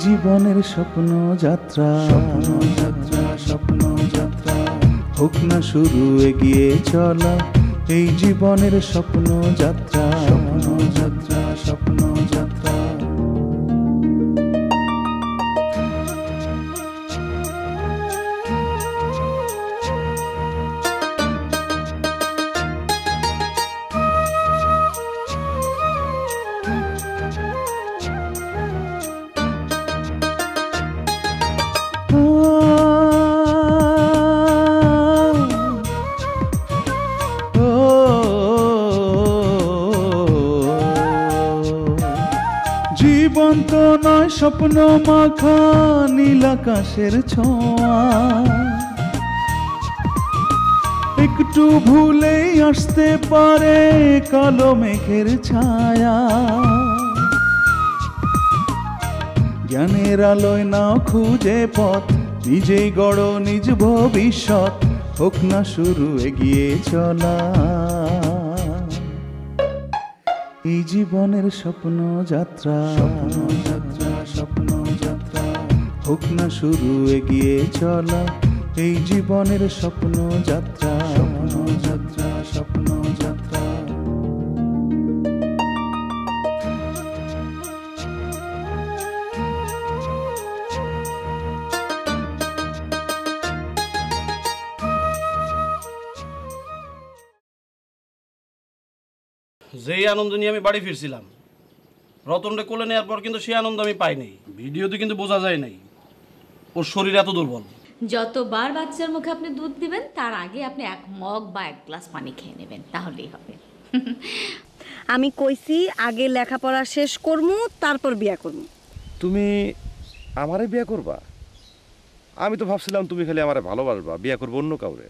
জীবনের স্বপ্ন যাত্রা, স্বপ্ন যাত্রা হোক না শুরু এগিয়ে চলা, এই জীবনের স্বপ্ন যাত্রা, স্বপ্ন যাত্রা, স্বপ্ন যাত্রা। জীবন তো নয় স্বপ্ন মাখা নীল আকাশের ছোঁয়া, একটু ভুলেই আসতে পারে কালো মেঘের ছায়া। জ্ঞানের আলোয় নাও খুঁজে পথ, নিজেই গড় নিজ ভবিষ্যৎ, হোক না শুরু এগিয়ে চলা, এই জীবনের স্বপ্ন যাত্রা, স্বপ্ন যাত্রা, স্বপ্ন যাত্রা হোক না শুরু এগিয়ে চলা, এই জীবনের স্বপ্ন যাত্রা, স্বপ্ন যাত্রা, স্বপ্ন যাত্রা। যেই আনন্দ নিয়ে আমি বাড়ি ফিরছিলাম, রতনরে কোলে নেওয়ার পর কিন্তু সেই আনন্দ আমি পাই নাই। ভিডিওতে কিন্তু বোঝা যায় নাই ওর শরীর এত দুর্বল। যতবার বাচ্চার মুখে আপনি দুধ দিবেন তার আগে আপনি এক মগ বা এক গ্লাস পানি খেয়ে নেবেন, তাহলেই হবে। আমি কইছি আগে লেখাপড়া শেষ করমু তারপর বিয়া করমু। তুমি আমারে বিয়া করবা? আমি তো ভাবছিলাম তুমি খালি আমারে ভালোবাসবা, বিয়া করবো অন্য কাউরে।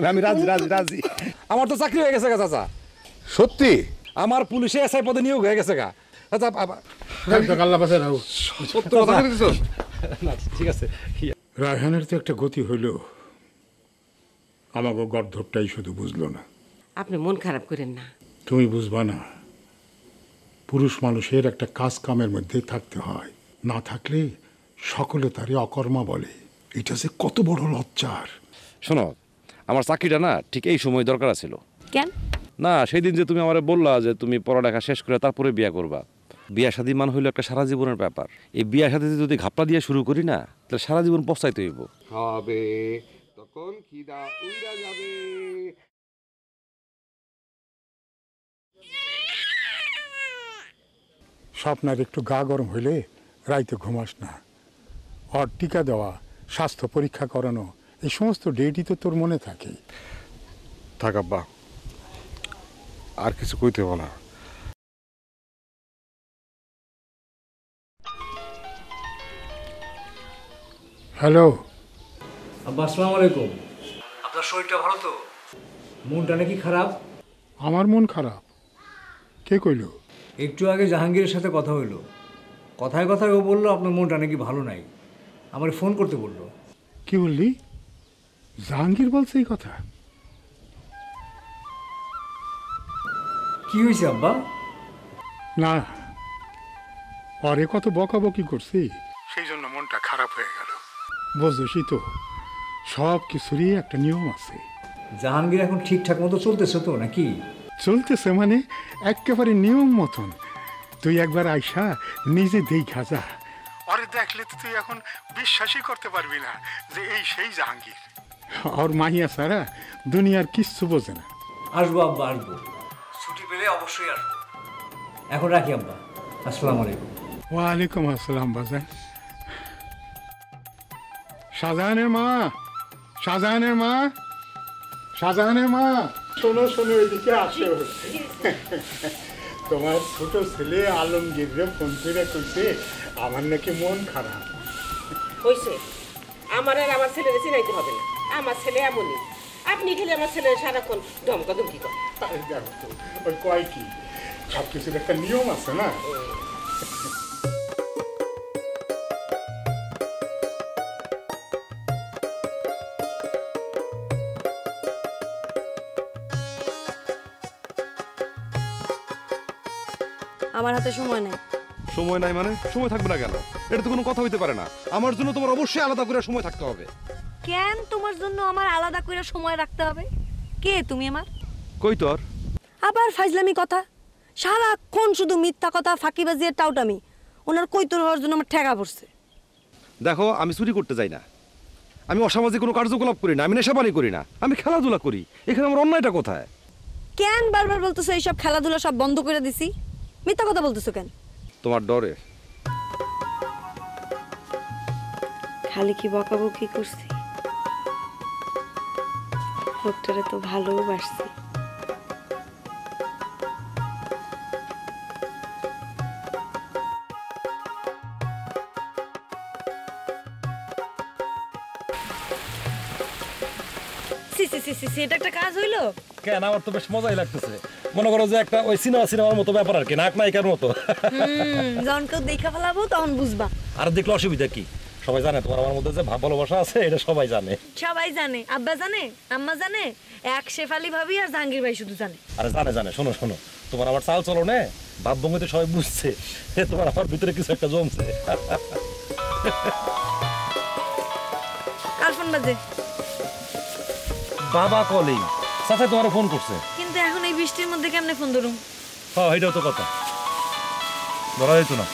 আমি রাজি রাজি রাজি। আমার তো চাকরি হয়ে গেছে গা চাচা। সত্যি? আমার পুলিশে এসআই পদে নিয়োগ হয়ে গেছে গা চাচা। ঠিক আছে। রায়হানের তো একটা গতি হইল, আমাকে গর্ধবটাই শুধু বুঝলো না। আপনি মন খারাপ করেন না। তুমি বুঝবা না, পুরুষ মানুষের একটা কাজ কামের মধ্যে থাকতে হয়, না থাকলে সকলে তারে অকর্মা বলে। এটা যে কত বড় লজ্জার। শোনো, আমার চাকরিটা না ঠিক এই সময় দরকার ছিল। কেন? না, সেই দিন যে তুমি আমারে বললা যে তুমি পড়ালেখা শেষ করে তারপরে বিয়া করবা, বিয়া শাদী মান হইলো একটা সারা জীবনের ব্যাপার। এই বিয়া শাদীতে যদি ঘাপলা দিয়ে শুরু করি না, তাহলে সারা জীবন পস্তাইতে হইব। হবে তখন খিদা উইড়া যাবে। স্বপ্নার একটু গা গরম হইলে রাইতে ঘুমাস না। আর টিকা দেওয়া, স্বাস্থ্য পরীক্ষা করানো, এই সমস্ত ডেটই তো তোর মনে থাকে। থাক আব্বা, আর কিছু কইতে হবে না। হ্যালো আব্বা, আসসালামু আলাইকুম। আপনার শরীরটা ভালো তো? মনটা নাকি খারাপ? আমার মন খারাপ? কে কইল? একটু আগে জাহাঙ্গীরের সাথে কথা হইলো, কথায় কথায় ও বললো আপনার মনটা নাকি ভালো নাই, আমার ফোন করতে বললো। কি বললি? জাহাঙ্গীর বলছে এই কথা? কি হয়েছে আব্বা? না, পরে কত বকাবকি করছি, সেই জন্য মনটা খারাপ হয়ে গেল। বুঝছিস তো, সব কিছুরই একটা নিয়ম আছে। জাহাঙ্গীর এখন ঠিকঠাক মতো চলতেছে তো নাকি? চলতেছে মানে একেবারে নিয়ম মতন। তুই একবার আইসা নিজে দেখা যা, ওরে দেখলে তো তুই এখন বিশ্বাসই করতে পারবি না যে এই সেই জাহাঙ্গীর। আর মাহিয়া সারা দুনিয়ার কিচ্ছু বোঝে না। আসবো আব্বা, আসবো, ছুটি পেলে অবশ্যই আসবো। এখন রাখি আব্বা, আসসালামু আলাইকুম। ওয়ালাইকুম আসসালাম বাজান। শাহজাহানের মা, শাহজাহানের মা, শাহজাহানের মা, শোনো শোনো, এদিকে আসো। তোমার ছোট ছেলে আলমগীররে ফোন করে কইছে আমার নাকি মন খারাপ হয়েছে। আমার আর আমার ছেলের চিনাইতে হবে না, আমার ছেলে এমনই। আপনি খেলে আমার ছেলের সারাক্ষণ ধমকা ধমকি করেন। দেখো তো, ওই কয় কি, সব কিছুর একটা নিয়ম আছে না। আমার হাতে সময় নেই। সময় নাই মানে সময় থাকবে না কেন? এটা তো কোনো কথা হইতে পারে না। আমার জন্য তোমার অবশ্যই আলাদা করে সময় থাকতে হবে। কেন তোমার জন্য আমার আলাদা করে সময় রাখতে হবে? কে তুমি আমার? কই তোর? আবার ফাইজলামি কথা, সারাক্ষণ শুধু মিথ্যা কথা, ফাঁকিবাজি আর টাউটামি। ওনার কৈতর হওয়ার জন্য আমার ঠেকা পড়ছে। দেখো, আমি চুরি করতে যাই না, আমি অসামাজিক কোনো কার্যকলাপ করি না, আমি নেশাপানি করি না, আমি খেলাধুলা করি। এখানে আমার অন্যায়টা কোথায়? কেন বারবার বলতেছো এইসব খেলাধুলা সব বন্ধ করে দিছি? মিথ্যা কথা বলতেছো কেন? তোমার ডরে। খালি কি বকাবকি করছি? লোকটারে তো ভালোবাসছি। এটা একটা কাজ হইলো? কেন, আমার তো বেশ মজাই লাগতেছে। মনে করো যে একটা ওই সিনেমার মতো ব্যাপার আর কি, নায়ক নায়িকার মতো। যখন কেউ দেখা ফেলাবো তখন বুঝবা। আর দেখলে অসুবিধা কি? সবাই জানে তোমার আমার মধ্যে যে ভাব ভালোবাসা আছে, এটা সবাই জানে। সবাই জানে, আব্বা জানে, আম্মা জানে, এক শেফালি ভাবি আর জাহাঙ্গীর ভাই শুধু জানে। আরে জানে জানে, শোনো শোনো, তোমার আমার চাল চলো নে, ভাব ভঙ্গিতে সবাই বুঝছে তোমার আমার ভিতরে কিছু একটা জমছে। কার ফোন বাজে? বাবা কলিং, চাচা তোমার ফোন করছে। কিন্তু এখন এই বৃষ্টির মধ্যে কেমনে ফোন ধরুম? হ্যাঁ, এটাও তো কথা, ধরা যেত না।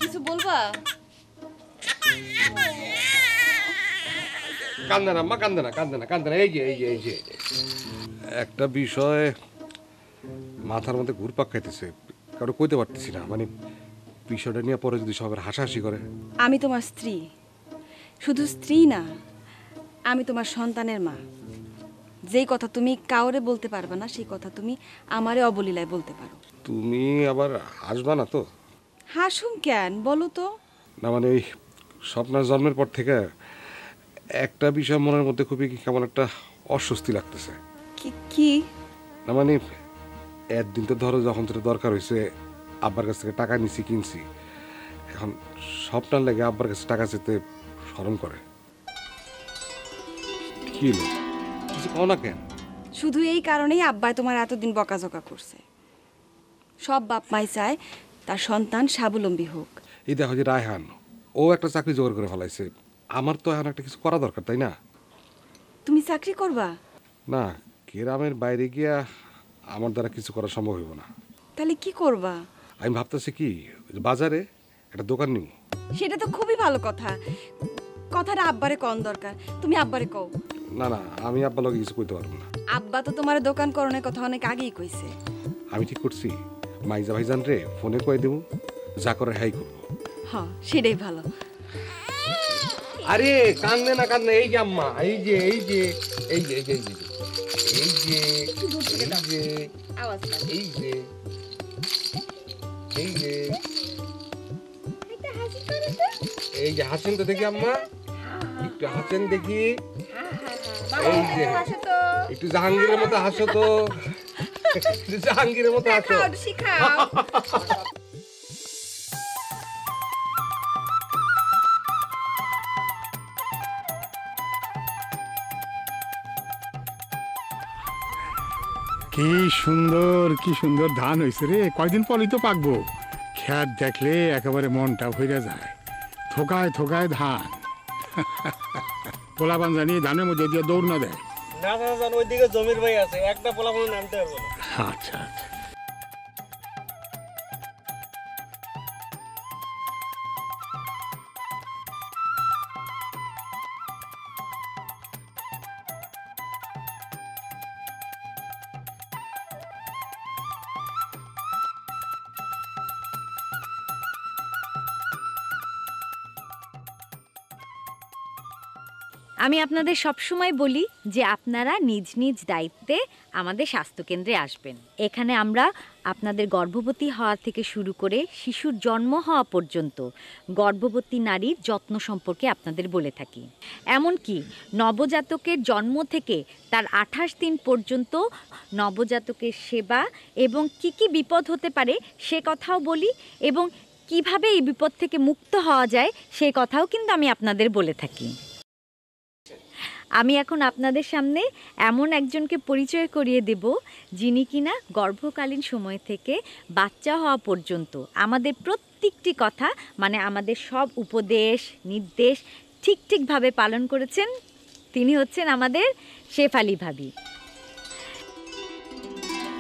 কিছু বলবা? কান্দে না আম্মা, কান্দে না, কান্দে না, কান্দে না। এই যে এই যে এই যে একটা বিষয় মাথার মধ্যে ঘুরপাক খাইতেছে, কারো কইতে পারতেছি না। মানে বিষয়টা নিয়ে পরে যদি সবার হাসাহাসি করে। আমি তোমার স্ত্রী, শুধু স্ত্রী না, আমি তোমার সন্তানের মা। যেই কথা তুমি কাউরে বলতে পারবে না, সেই কথা তুমি আমারে অবলীলায় বলতে পারো। তুমি আবার হাসবা না তো? হাসুম কেন বলো তো? না মানে এই স্বপ্নার জন্মের পর থেকে একটা বিষয় মনের মধ্যে খুবই কেমন একটা অস্বস্তি লাগতেছে। কি? না মানে একদিন তো ধরো যখন তোর দরকার হয়েছে আব্বার কাছ থেকে টাকা নিছি, কিনছি, এখন স্বপ্নার লেগে আব্বার কাছে টাকা চেতে শরম করে। কি কিছু কও না কেন? শুধু এই কারণেই আব্বাই তোমার এতদিন বকাঝকা করছে। সব বাপ মাই চায় তার সন্তান স্বাবলম্বী হোক। এই দেখো যে রায়হান, ও একটা চাকরি জোগাড় করে ফেলাইছে, আমার তো এখন একটা কিছু করা দরকার, তাই না? তুমি চাকরি করবা? না, গ্রামের বাইরে গিয়া আমার দ্বারা কিছু করা সম্ভব হইব না। তাহলে কি করবা? আমি ভাবতেছি কি বাজারে একটা দোকান নিব। সেটা তো খুবই ভালো কথা। কথাটা আব্বারে কন দরকার, তুমি আব্বারে কও। না না, আমি আব্বা লগে কিছু কইতে পারবো না। আব্বা তো তোমার দোকান করণের কথা অনেক আগেই কইছে। আমি ঠিক করছি, মাইজা ভাইজান রে ফোনে কয়ে দেবো, যা করে হাই করবো। হ্যাঁ, সেটাই ভালো। আরে কান্দে না, কান্দে। এই যে আম্মা, এই যে এই যে এই যে এই যে এই যে এই যে এই যে এই যে এই যে হাসেন তো দেখি আম্মা, একটু হাসেন দেখি। এই যে একটু জাহাঙ্গীরের মতো হাসো তো, জাহাঙ্গীরের মতো হাসো। কি সুন্দর ধান হয়েছে রে। কয়দিন পরই তো পাকবো। খেত দেখলে একেবারে মনটা ভরে যায়। থোকায় থোকায় ধান। পোলাপান জানি ধানের মধ্যে দিয়ে দৌড় না দেয়। ওইদিকে জমির ভাই আছে, একটা পোলাপান নামতে পারবো না। আচ্ছা আচ্ছা। আমি আপনাদের সবসময় বলি যে আপনারা নিজ নিজ দায়িত্বে আমাদের স্বাস্থ্যকেন্দ্রে আসবেন। এখানে আমরা আপনাদের গর্ভবতী হওয়া থেকে শুরু করে শিশুর জন্ম হওয়া পর্যন্ত গর্ভবতী নারীর যত্ন সম্পর্কে আপনাদের বলে থাকি। এমনকি নবজাতকের জন্ম থেকে তার 28 দিন পর্যন্ত নবজাতকের সেবা এবং কি বিপদ হতে পারে সে কথাও বলি, এবং কিভাবে এই বিপদ থেকে মুক্ত হওয়া যায় সে কথাও কিন্তু আমি আপনাদের বলে থাকি। আমি এখন আপনাদের সামনে এমন একজনকে পরিচয় করিয়ে দেব যিনি কিনা গর্ভকালীন সময় থেকে বাচ্চা হওয়া পর্যন্ত আমাদের প্রত্যেকটি কথা, মানে আমাদের সব উপদেশ নির্দেশ ঠিকভাবে পালন করেছেন। তিনি হচ্ছেন আমাদের শেফালি ভাবি।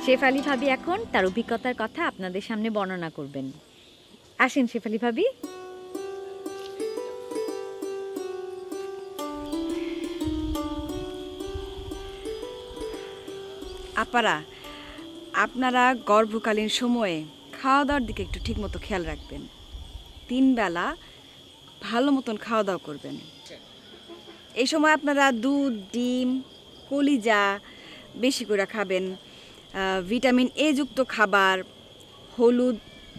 শেফালি ভাবি এখন তার অভিজ্ঞতার কথা আপনাদের সামনে বর্ণনা করবেন। আসেন শেফালি ভাবি। আপারা, আপনারা গর্ভকালীন সময়ে খাওয়া দাওয়ার দিকে একটু ঠিকমতো খেয়াল রাখবেন। 3 বেলা ভালো মতন খাওয়া দাওয়া করবেন। এই সময় আপনারা দুধ, ডিম, কলিজা বেশি করে খাবেন। ভিটামিন এ যুক্ত খাবার, হলুদ,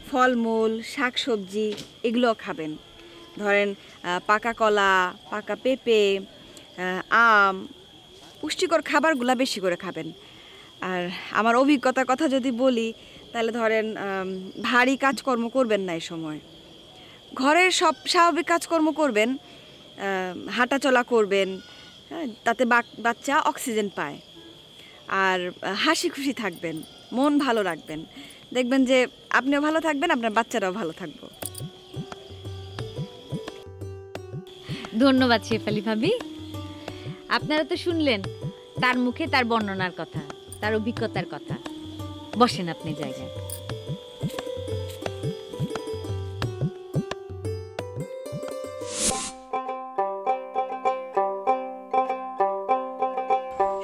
ফলমূল, শাকসবজি এগুলোও খাবেন। ধরেন পাকা কলা, পাকা পেঁপে, আম, পুষ্টিকর খাবারগুলো বেশি করে খাবেন। আর আমার অভিজ্ঞতার কথা যদি বলি তাহলে ধরেন ভারী কাজকর্ম করবেন না এই সময়। ঘরের সব স্বাভাবিক কাজকর্ম করবেন, হাঁটাচলা করবেন, তাতে বাচ্চা অক্সিজেন পায়। আর হাসি খুশি থাকবেন, মন ভালো রাখবেন। দেখবেন যে আপনিও ভালো থাকবেন, আপনার বাচ্চারাও ভালো থাকবে। ধন্যবাদ শেফালি ভাবি। আপনারা তো শুনলেন তার মুখে তার বর্ণনার কথা, তার অভিজ্ঞতার কথা। বসেন আপনি জায়গায়।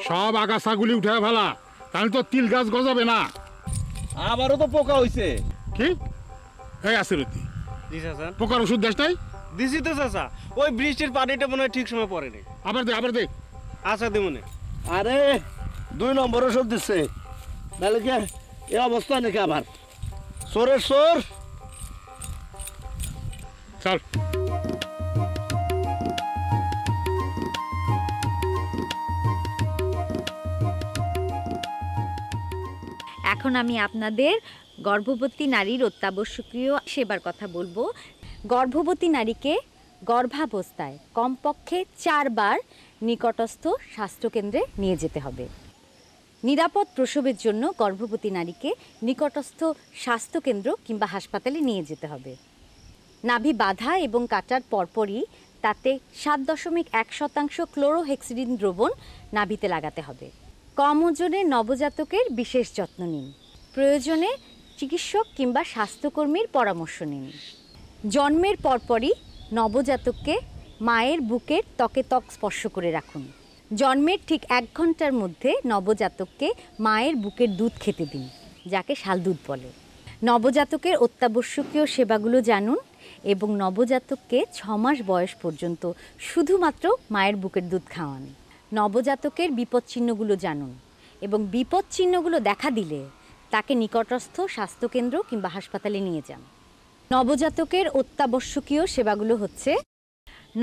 সব আগাছাগুলি উঠে ফেলা, তাহলে তো তিল গাছ গজাবে না। আমারও তো পোকা হইছে। কি এই আসিরতি জি চাচা। পোকার ওষুধ দেশ নাই? দিছি তো চাচা, ওই বৃষ্টির পানিটা মনে হয় ঠিক সময় পড়েনি। আবার দে আচ্ছা দে মনে। আরে 2 নম্বর ওষুধ দিচ্ছে, নাহলে কি এই অবস্থা নাকি আবার? চোরের চোর। চল। এখন আমি আপনাদের গর্ভবতী নারীর অত্যাবশ্যকীয় সেবার কথা বলবো। গর্ভবতী নারীকে গর্ভাবস্থায় কমপক্ষে 4 বার নিকটস্থ স্বাস্থ্যকেন্দ্রে নিয়ে যেতে হবে। নিরাপদ প্রসবের জন্য গর্ভবতী নারীকে নিকটস্থ স্বাস্থ্যকেন্দ্র কিংবা হাসপাতালে নিয়ে যেতে হবে। নাভি বাঁধা এবং কাটার পরপরই তাতে 7.1% ক্লোরোহেক্সিডিন দ্রবণ নাভিতে লাগাতে হবে। কম ওজনের নবজাতকের বিশেষ যত্ন নিন। প্রয়োজনে চিকিৎসক কিংবা স্বাস্থ্যকর্মীর পরামর্শ নিন। জন্মের পরপরই নবজাতককে মায়ের বুকের ত্বকে ত্বক স্পর্শ করে রাখুন। জন্মের ঠিক 1 ঘন্টার মধ্যে নবজাতককে মায়ের বুকের দুধ খেতে দিন, যাকে শাল দুধ বলে। নবজাতকের অত্যাবশ্যকীয় সেবাগুলো জানুন এবং নবজাতককে 6 মাস বয়স পর্যন্ত শুধুমাত্র মায়ের বুকের দুধ খাওয়ান। নবজাতকের বিপদচিহ্নগুলো জানুন এবং বিপদচিহ্নগুলো দেখা দিলে তাকে নিকটস্থ স্বাস্থ্যকেন্দ্র কিংবা হাসপাতালে নিয়ে যান। নবজাতকের অত্যাবশ্যকীয় সেবাগুলো হচ্ছে: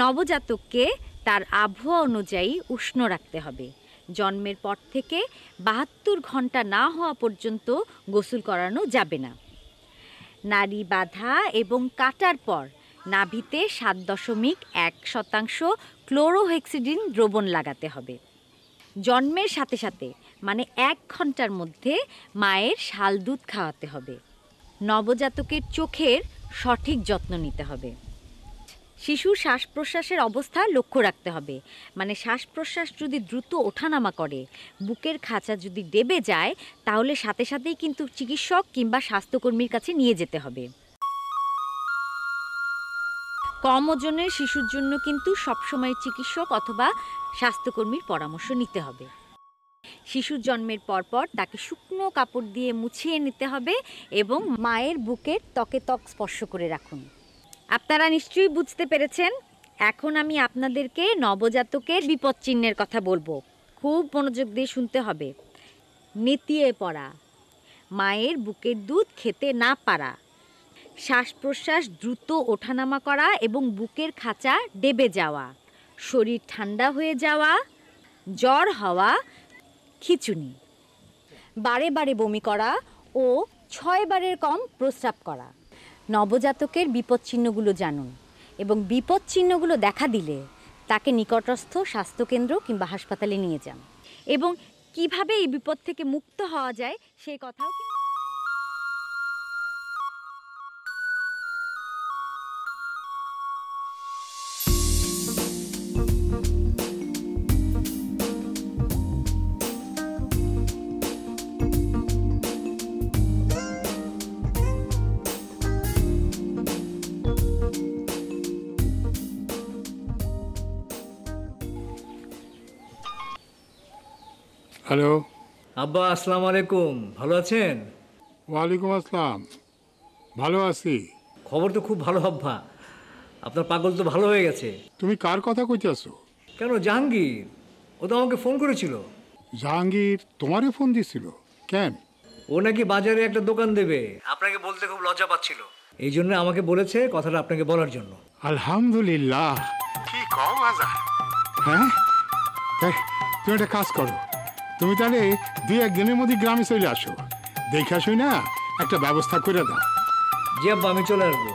নবজাতককে তার আবহাওয়া অনুযায়ী উষ্ণ রাখতে হবে। জন্মের পর থেকে 72 ঘন্টা না হওয়া পর্যন্ত গোসল করানো যাবে না। নাড়ি বাঁধা এবং কাটার পর নাভিতে 7.1% ক্লোরোহেক্সিডিন দ্রবণ লাগাতে হবে। জন্মের সাথে সাথে মানে 1 ঘন্টার মধ্যে মায়ের শাল দুধ খাওয়াতে হবে। নবজাতকের চোখের সঠিক যত্ন নিতে হবে। শিশুর শ্বাস প্রশ্বাসের অবস্থা লক্ষ্য রাখতে হবে, মানে শ্বাস প্রশ্বাস যদি দ্রুত ওঠানামা করে, বুকের খাঁচা যদি দেবে যায়, তাহলে সাথে সাথেই কিন্তু চিকিৎসক কিংবা স্বাস্থ্যকর্মীর কাছে নিয়ে যেতে হবে। কম ওজনের শিশুর জন্য কিন্তু সবসময় চিকিৎসক অথবা স্বাস্থ্যকর্মীর পরামর্শ নিতে হবে। শিশুর জন্মের পরপর তাকে শুকনো কাপড় দিয়ে মুছিয়ে নিতে হবে এবং মায়ের বুকের ত্বকে ত্বক স্পর্শ করে রাখুন। আপনারা নিশ্চয়ই বুঝতে পেরেছেন এখন আমি আপনাদেরকে নবজাতকের বিপদ চিহ্নের কথা বলবো, খুব মনোযোগ দিয়ে শুনতে হবে। নেতিয়ে পড়া, মায়ের বুকের দুধ খেতে না পারা, শ্বাস প্রশ্বাস দ্রুত ওঠানামা করা এবং বুকের খাঁচা ডেবে যাওয়া, শরীর ঠান্ডা হয়ে যাওয়া, জ্বর হওয়া, খিঁচুনি, বারে বারে বমি করা ও 6 বারের কম প্রস্রাব করা। নবজাতকের বিপদচিহ্নগুলো জানুন এবং বিপদচিহ্নগুলো দেখা দিলে তাকে নিকটস্থ স্বাস্থ্যকেন্দ্র কিংবা হাসপাতালে নিয়ে যান, এবং কিভাবে এই বিপদ থেকে মুক্ত হওয়া যায় সেই কথাও হ্যালো আব্বা, আসসালামু আলাইকুম। ভালো আছেন? ওয়ালাইকুম আসসালাম, ভালো আছি। খবর তো খুব ভালো আব্বা, আপনার পাগল তো ভালো হয়ে গেছে। তুমি কার কথা কইতেছো? কেন, জাহাঙ্গীর, ও তো আমাকে ফোন করেছিল। জাহাঙ্গীর তোমারে ফোন দিছিল কেন? ও নাকি বাজারে একটা দোকান দেবে, আপনাকে বলতে খুব লজ্জা পাচ্ছিল, এই জন্য আমাকে বলেছে কথাটা আপনাকে বলার জন্য। আলহামদুলিল্লাহ। কি কও বাজার? হ্যাঁ, তুমি একটা কাজ করো, তুমি তাহলে 2-1 দিনের মধ্যে গ্রামে চলে আসো, দেখে আসোই না একটা ব্যবস্থা করে দাও। জি আব্বা, আমি চলে আসবো।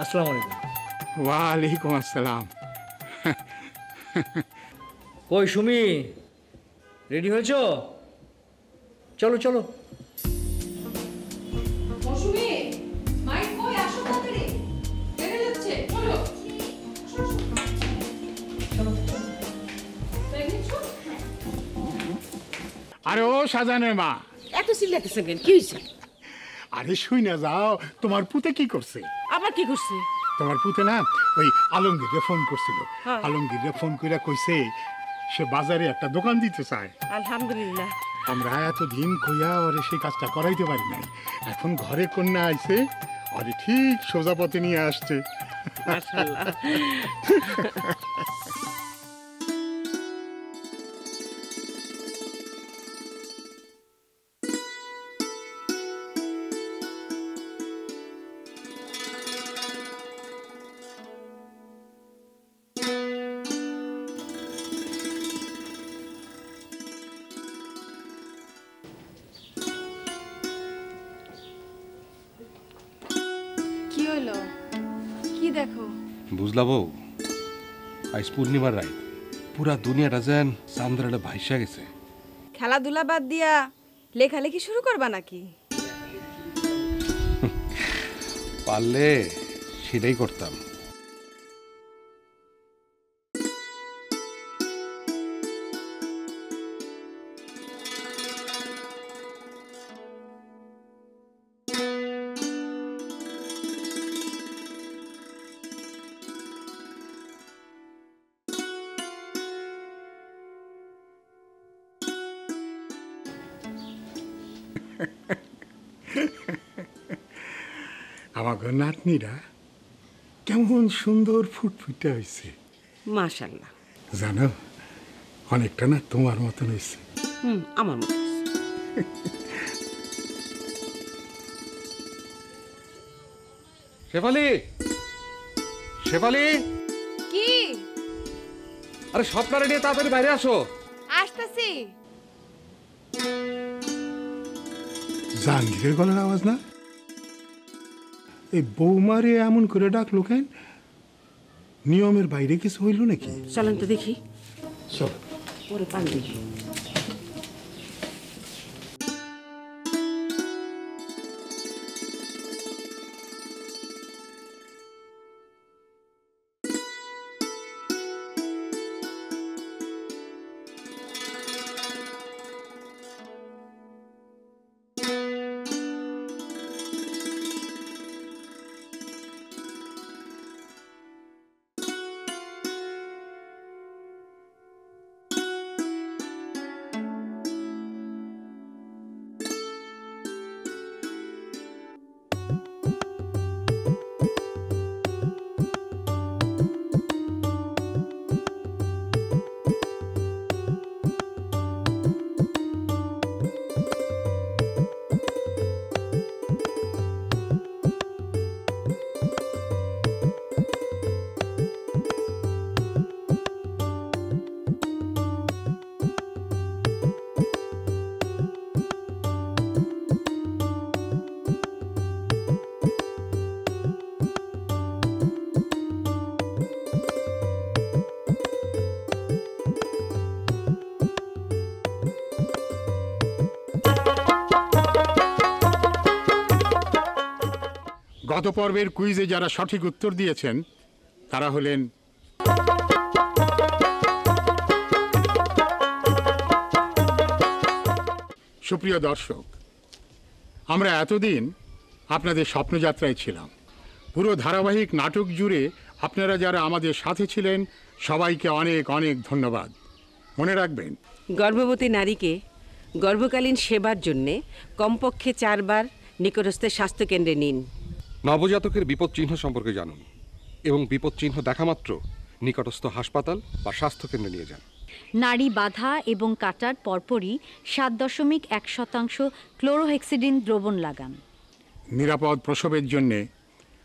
আসসালামু আলাইকুম। ওয়ালাইকুম আসসালাম। কই সুমি, রেডি হয়েছ? চলো চলো। মৌসুমী, মাইক কই, আসো তাড়াতাড়ি, বেড়ে যাচ্ছে, চলো। আরে ও সাজানের মা, এত চিল্লাতেছেন কেন, কি হয়েছে? আরে শুই না যাও, তোমার পুতে কি করছে? আবার কি করছে? তোমার পুতে না ওই আলমগীরে ফোন করছিল, হ্যাঁ। আলমগীরে ফোন করে কইছে সে বাজারে একটা দোকান দিতে চায়। আলহামদুলিল্লাহ। আমরা এতদিন কইয়া ওরে সেই কাজটা করাইতে পারি নাই, এখন ঘরে কন্যা আইছে, ওরে ঠিক সোজা পথে নিয়ে আসছে। মাশাআল্লাহ। কি হলো? কি দেখো? বুঝলা বউ, আজ পূর্ণিমার রাত, পুরা দুনিয়াটা যেন চান্দ্রাটা ভাইসা গেছে। খেলাধুলা বাদ দিয়া লেখালেখি শুরু করবা নাকি? পারলে সেটাই করতাম। আমার নাতনিরা কেমন সুন্দর ফুটফুটে হয়েছে, মাশাআল্লাহ। জানো অনেকটা না তোমার মতন হয়েছে। আমার মতো। শেফালি, শেফালি, কি? আরে স্বপ্নারে নিয়ে তাড়াতাড়ি বাইরে আসো। আসতেছি। জাহাঙ্গীরের গলার আওয়াজ না? এই বৌমারে এমন করে ডাকলো কেন? নিয়মের বাইরে কিছু হইল নাকি? চলেন তো দেখি। চল। পরে পান দেখি। গত পর্বের কুইজে যারা সঠিক উত্তর দিয়েছেন তারা হলেন সুপ্রিয় দর্শক, আমরা এতদিন আপনাদের স্বপ্নযাত্রায় ছিলাম। পুরো ধারাবাহিক নাটক জুড়ে আপনারা যারা আমাদের সাথে ছিলেন সবাইকে অনেক অনেক ধন্যবাদ। মনে রাখবেন, গর্ভবতী নারীকে গর্ভকালীন সেবার জন্যে কমপক্ষে 4 বার নিকটস্থ স্বাস্থ্যকেন্দ্রে নিন। নবজাতকের বিপদ চিহ্ন সম্পর্কে জানুন এবং বিপদ চিহ্ন দেখা মাত্র নিকটস্থ হাসপাতাল বা স্বাস্থ্যকেন্দ্রে নিয়ে যান। নাড়ি বাঁধা এবং কাটার পরপরই 7.1% ক্লোরোহেক্সিডিন দ্রবণ লাগান। নিরাপদ প্রসবের জন্যে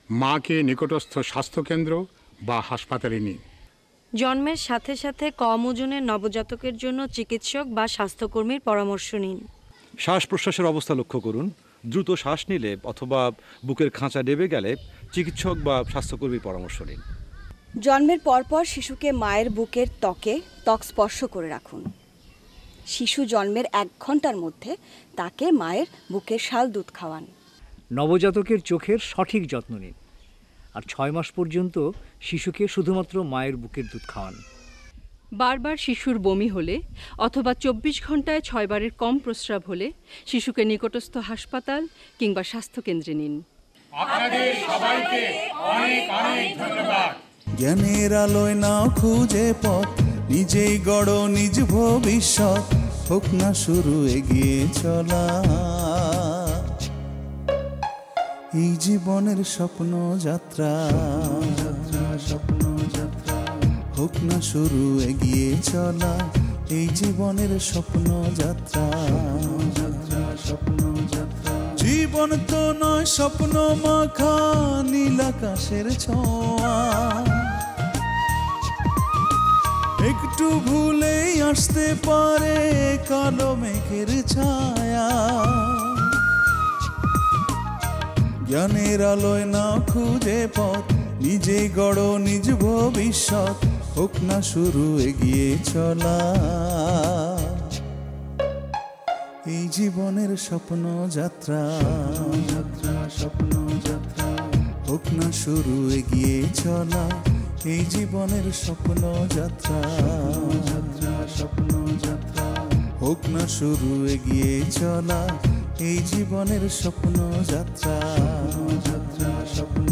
মাকে নিকটস্থ স্বাস্থ্যকেন্দ্র বা হাসপাতালে নিন। জন্মের সাথে সাথে কম ওজনের নবজাতকের জন্য চিকিৎসক বা স্বাস্থ্যকর্মীর পরামর্শ নিন। শ্বাস প্রশ্বাসের অবস্থা লক্ষ্য করুন। দ্রুত শ্বাস নিলে অথবা বুকের খাঁচা ডেবে গেলে চিকিৎসক বা স্বাস্থ্যকর্মীর পরামর্শ নিন। জন্মের পরপর শিশুকে মায়ের বুকের ত্বক স্পর্শ করে রাখুন। শিশু জন্মের 1 ঘন্টার মধ্যে তাকে মায়ের বুকের শাল দুধ খাওয়ান। নবজাতকের চোখের সঠিক যত্ন নিন আর 6 মাস পর্যন্ত শিশুকে শুধুমাত্র মায়ের বুকের দুধ খাওয়ান। বারবার শিশুর বমি হলে অথবা 24 ঘন্টায় 6 বারের কম প্রস্রাব হলে শিশুকে নিকটস্থ হাসপাতাল কিংবা স্বাস্থ্যকেন্দ্রে নিন। আপনাদের সবাইকে অনেক অনেক ধন্যবাদ। জ্ঞানের আলোয় নাও খুঁজে পথ, নিজেই গড়ো নিজ ভবিষ্যৎ, হোক না শুরু এগিয়ে চলা। এই জীবনের স্বপ্ন যাত্রা, হোক না শুরু এগিয়ে চলা। এই জীবনের স্বপ্ন যাত্রা, জীবন তো নয় স্বপ্ন মাখা নীল আকাশের ছোঁয়া। একটু ভুলেই আসতে পারে কালো মেঘের ছায়া। জ্ঞানের আলোয় না খুঁজে পথ, নিজেই গড়ো নিজ ভবিষ্যৎ, হোক না শুরু এগিয়ে চলা। এই জীবনের স্বপ্ন যাত্রা, স্বপ্ন যাত্রা, হোক না শুরু এগিয়ে চলা। এই জীবনের স্বপ্ন যাত্রা, স্বপ্ন যাত্রা, হোক না শুরু এগিয়ে চলা। এই জীবনের স্বপ্ন যাত্রা, স্বপ্ন